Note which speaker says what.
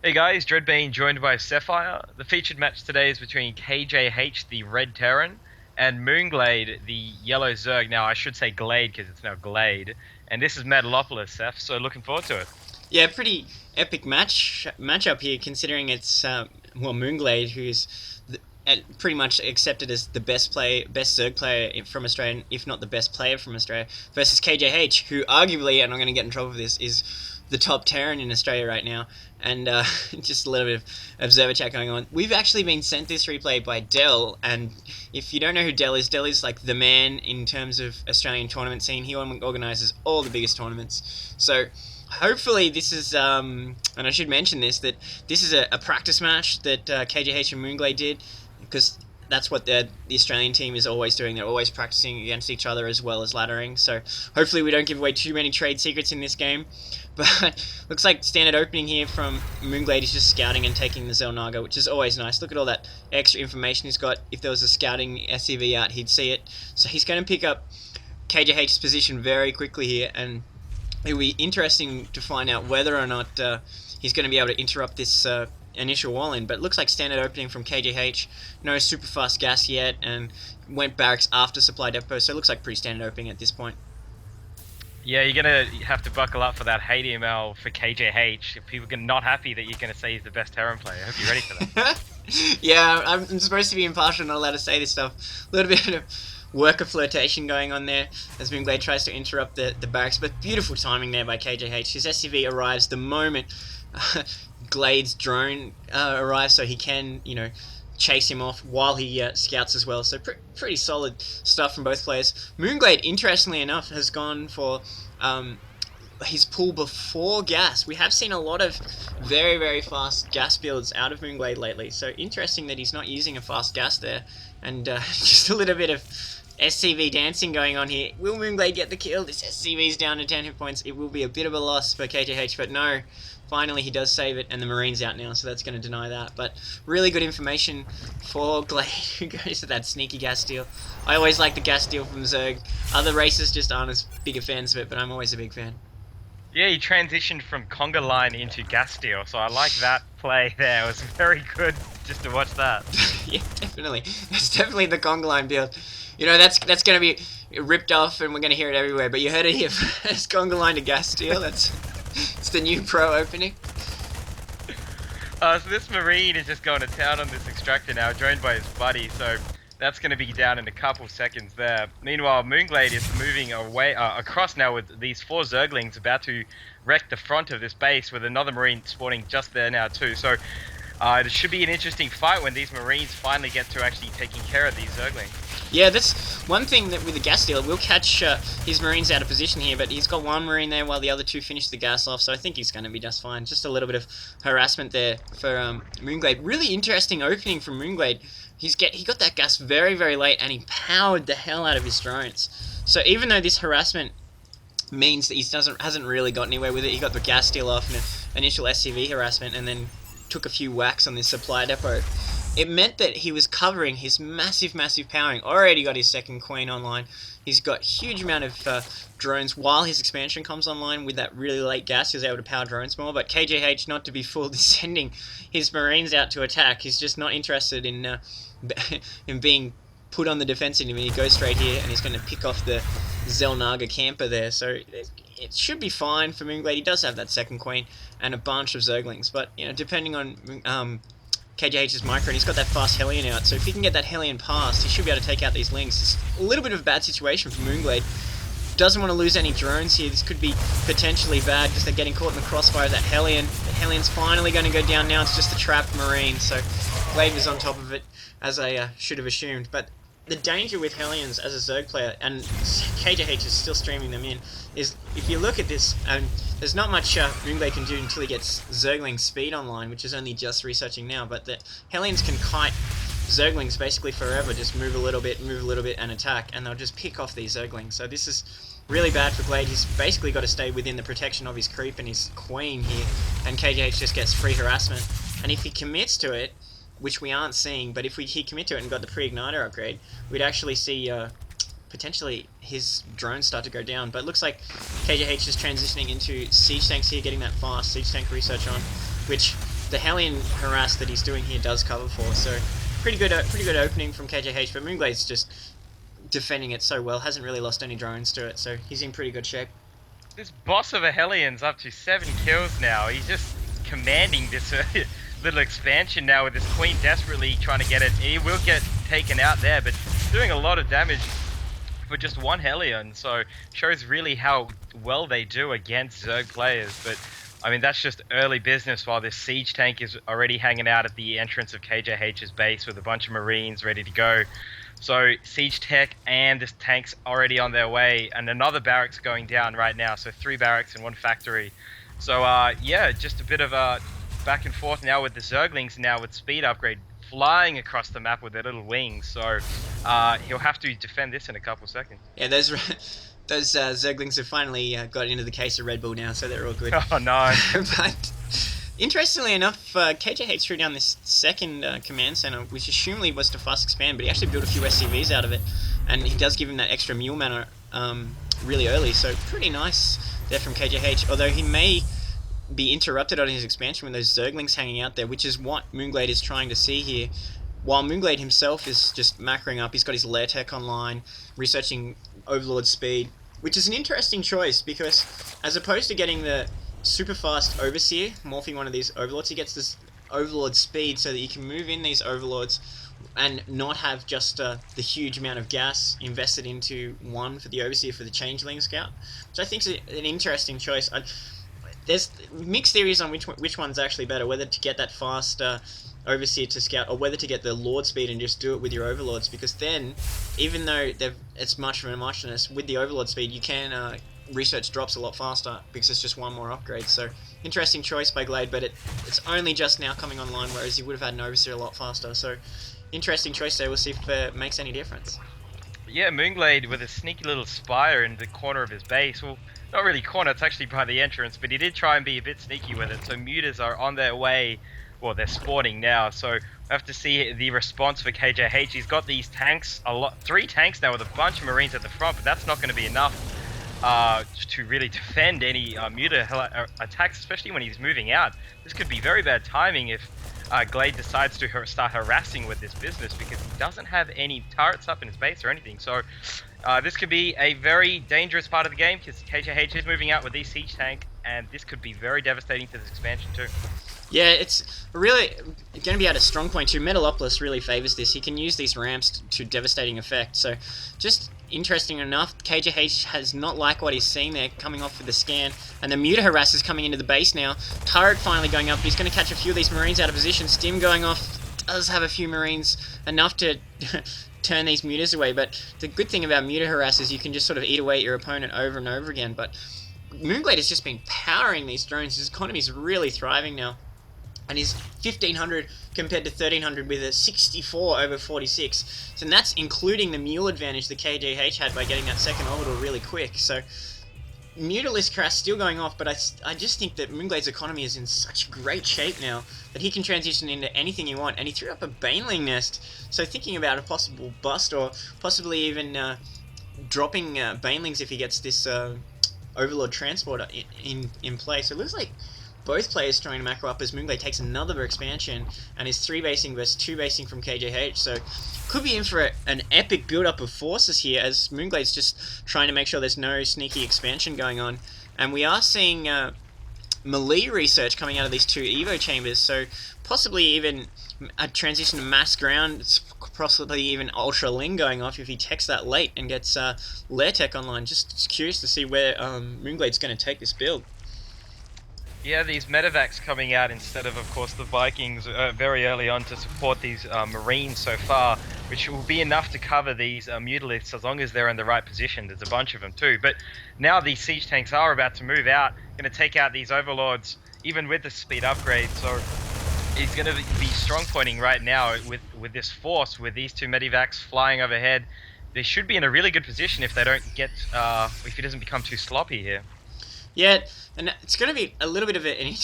Speaker 1: Hey guys, Dreadbane joined by Sapphire. The featured match today is between KJH, the red Terran, and mOOnGLaDe, the yellow Zerg. Now, I should say Glade because it's now Glade. And this is Metalopolis, Seth, so looking forward to it.
Speaker 2: Yeah, pretty epic matchup here, considering it's mOOnGLaDe, who's pretty much accepted as the best Zerg player from Australia, if not the best player from Australia, versus KJH, who arguably, and I'm going to get in trouble for this, is the top Terran in Australia right now. And just a little bit of observer chat going on. We've actually been sent this replay by Dell, and if you don't know who Dell is like the man in terms of Australian tournament scene. He organises all the biggest tournaments. So hopefully this is, and I should mention this, that this is a practice match that KJH and mOOnGLaDe did, because that's what the Australian team is always doing. They're always practicing against each other as well as laddering. So hopefully we don't give away too many trade secrets in this game. But looks like standard opening here from mOOnGLaDe is just scouting and taking the Xel'Naga, which is always nice. Look at all that extra information he's got. If there was a scouting SCV out, he'd see it. So he's going to pick up KJH's position very quickly here, and it'll be interesting to find out whether or not he's going to be able to interrupt this initial wall in. But it looks like standard opening from KJH. No super fast gas yet, and went barracks after supply depot, so it looks like pretty standard opening at this point.
Speaker 1: Yeah, you're going to have to buckle up for that hate email for KJH. If people are not happy that you're going to say he's the best Terran player. I hope you're ready for that.
Speaker 2: Yeah, I'm supposed to be impartial, not allowed to say this stuff. A little bit of worker flirtation going on there as mOOnGLaDe tries to interrupt the barracks, but beautiful timing there by KJH. His SCV arrives the moment Glade's drone arrives, so he can, chase him off while he scouts as well. So pretty solid stuff from both players. mOOnGLaDe, interestingly enough, has gone for his pull before gas. We have seen a lot of very, very fast gas builds out of mOOnGLaDe lately, so interesting that he's not using a fast gas there. And just a little bit of SCV dancing going on here. Will mOOnGLaDe get the kill? This SCV's down to 10 hit points. It will be a bit of a loss for KJH, but no. Finally, he does save it, and the Marine's out now, so that's going to deny that. But really good information for Glade, who goes to that sneaky gas steal. I always like the gas steal from Zerg. Other races just aren't as big a fans of it, but I'm always a big fan.
Speaker 1: Yeah, he transitioned from conga line into gas steal, so I like that play there. It was very good just to watch that.
Speaker 2: Yeah, definitely. That's definitely the conga line build. That's going to be ripped off, and we're going to hear it everywhere. But you heard it here first, conga line to gas steal. It's the new pro opening.
Speaker 1: So this Marine is just going to town on this extractor now, joined by his buddy, so that's going to be down in a couple seconds there. Meanwhile, mOOnGLaDe is moving away across now with these 4 Zerglings about to wreck the front of this base, with another Marine spawning just there now too. So it should be an interesting fight when these Marines finally get to actually taking care of these Zerglings.
Speaker 2: Yeah, that's one thing that with the gas steal, we'll catch his Marines out of position here, but he's got one Marine there while the other 2 finish the gas off, so I think he's going to be just fine. Just a little bit of harassment there for mOOnGLaDe. Really interesting opening from mOOnGLaDe. He got that gas very, very late, and he powered the hell out of his drones. So even though this harassment means that he hasn't really got anywhere with it, he got the gas steal off and an initial SCV harassment, and then took a few whacks on this supply depot. It meant that he was covering his massive powering. Already got his second queen online. He's got huge amount of drones while his expansion comes online. With that really late gas, he was able to power drones more. But KJH, not to be fooled, is sending his Marines out to attack. He's just not interested in being put on the defensive. He goes straight here, and he's going to pick off the Xel'Naga camper there. So it should be fine for mOOnGLaDe. He does have that second queen and a bunch of Zerglings. But depending on KJH's micro, and he's got that fast Hellion out, so if he can get that Hellion past, he should be able to take out these links. It's a little bit of a bad situation for mOOnGLaDe. Doesn't want to lose any drones here. This could be potentially bad, because they're getting caught in the crossfire of that Hellion. The Hellion's finally going to go down now. It's just a trapped Marine, so Glade was on top of it, as I should have assumed. But the danger with Hellions as a Zerg player, and KJH is still streaming them in, is if you look at this, there's not much mOOnGLaDe can do until he gets Zergling speed online, which is only just researching now, but the Hellions can kite Zerglings basically forever, just move a little bit, and attack, and they'll just pick off these Zerglings. So this is really bad for Glade. He's basically got to stay within the protection of his creep and his queen here, and KJH just gets free harassment. And if he commits to it, which we aren't seeing, but if he commit to it and got the pre-igniter upgrade, we'd actually see potentially his drones start to go down. But it looks like KJH is transitioning into siege tanks here, getting that fast siege tank research on, which the Hellion harass that he's doing here does cover for. So pretty good opening from KJH, but mOOnGLaDe's just defending it so well. Hasn't really lost any drones to it, so he's in pretty good shape.
Speaker 1: This boss of a Hellion's up to 7 kills now. He's just commanding this little expansion now with this queen desperately trying to get it. He will get taken out there, but doing a lot of damage for just one Hellion. So shows really how well they do against Zerg players. But I mean, that's just early business while this siege tank is already hanging out at the entrance of KJH's base with a bunch of Marines ready to go. So siege tech and this tank's already on their way, and another barracks going down right now. So 3 barracks and 1 factory. So yeah, just a bit of a back and forth now with the Zerglings now with speed upgrade flying across the map with their little wings. So he'll have to defend this in a couple seconds.
Speaker 2: Yeah, those Zerglings have finally got into the case of Red Bull now, so they're all good.
Speaker 1: Oh no!
Speaker 2: But interestingly enough, KJH threw down this second command center, which assumedly was to fast expand, but he actually built a few SCVs out of it, and he does give him that extra mule mana really early, so pretty nice there from KJH, although he may be interrupted on his expansion with those Zerglings hanging out there, which is what mOOnGLaDe is trying to see here. While mOOnGLaDe himself is just macroing up, he's got his lair tech online, researching Overlord speed, which is an interesting choice, because as opposed to getting the super fast Overseer, morphing one of these Overlords, he gets this Overlord speed so that you can move in these Overlords and not have just the huge amount of gas invested into one for the Overseer for the Changeling Scout, which I think is an interesting choice. There's mixed theories on which one's actually better, whether to get that fast Overseer to scout or whether to get the Lord speed and just do it with your Overlords, because then, even though it's much of a muchness, with the Overlord speed you can research drops a lot faster because it's just one more upgrade. So interesting choice by Glade, but it's only just now coming online, whereas he would have had an Overseer a lot faster. So interesting choice there. We'll see if it makes any difference.
Speaker 1: Yeah, mOOnGLaDe with a sneaky little spire in the corner of his base. Well, not really corner, it's actually by the entrance, but he did try and be a bit sneaky with it. So mutas are on their way. Well, they're spawning now, so we have to see the response for KJH. He's got these tanks, 3 tanks now with a bunch of Marines at the front, but that's not going to be enough to really defend any muta attacks, especially when he's moving out. This could be very bad timing if Glade decides to start harassing with this business, because he doesn't have any turrets up in his base or anything. So this could be a very dangerous part of the game, because KJH is moving out with these siege tank, and this could be very devastating to this expansion too.
Speaker 2: Yeah, it's really going to be at a strong point too. Metalopolis really favours this. He can use these ramps to devastating effect. So, just interesting enough, KJH has not liked what he's seeing there coming off with the scan. And the Muta Harass is coming into the base now. Turret finally going up. He's going to catch a few of these Marines out of position. Stim going off. Does have a few Marines. Enough to turn these Mutas away. But the good thing about Muta Harass is you can just sort of eat away at your opponent over and over again. But mOOnGLaDe has just been powering these drones. His economy is really thriving now. And he's 1500 compared to 1300 with a 64 over 46. So that's including the mule advantage that KJH had by getting that second orbital really quick. So Mutalisk Crash still going off, but I just think that mOOnGLaDe's economy is in such great shape now that he can transition into anything you want. And he threw up a Baneling Nest, so thinking about a possible bust or possibly even dropping Banelings if he gets this Overlord Transporter in play. So it looks like both players trying to macro up as mOOnGLaDe takes another expansion and is 3 basing versus 2 basing from KJH. So could be in for an epic build-up of forces here, as mOOnGLaDe's just trying to make sure there's no sneaky expansion going on. And we are seeing melee research coming out of these 2 Evo chambers, so possibly even a transition to mass ground, possibly even Ultra Ling going off if he techs that late and gets Lair Tech online. Just curious to see where mOOnGLaDe's going to take this build.
Speaker 1: Yeah, these medevacs coming out instead of course, the Vikings very early on to support these Marines so far, which will be enough to cover these Mutalisks as long as they're in the right position. There's a bunch of them too. But now these siege tanks are about to move out, going to take out these Overlords, even with the speed upgrade. So he's going to be strong pointing right now with this force, with these 2 medevacs flying overhead. They should be in a really good position if they don't get, if he doesn't become too sloppy here.
Speaker 2: Yeah, and it's going to be a little bit of an interesting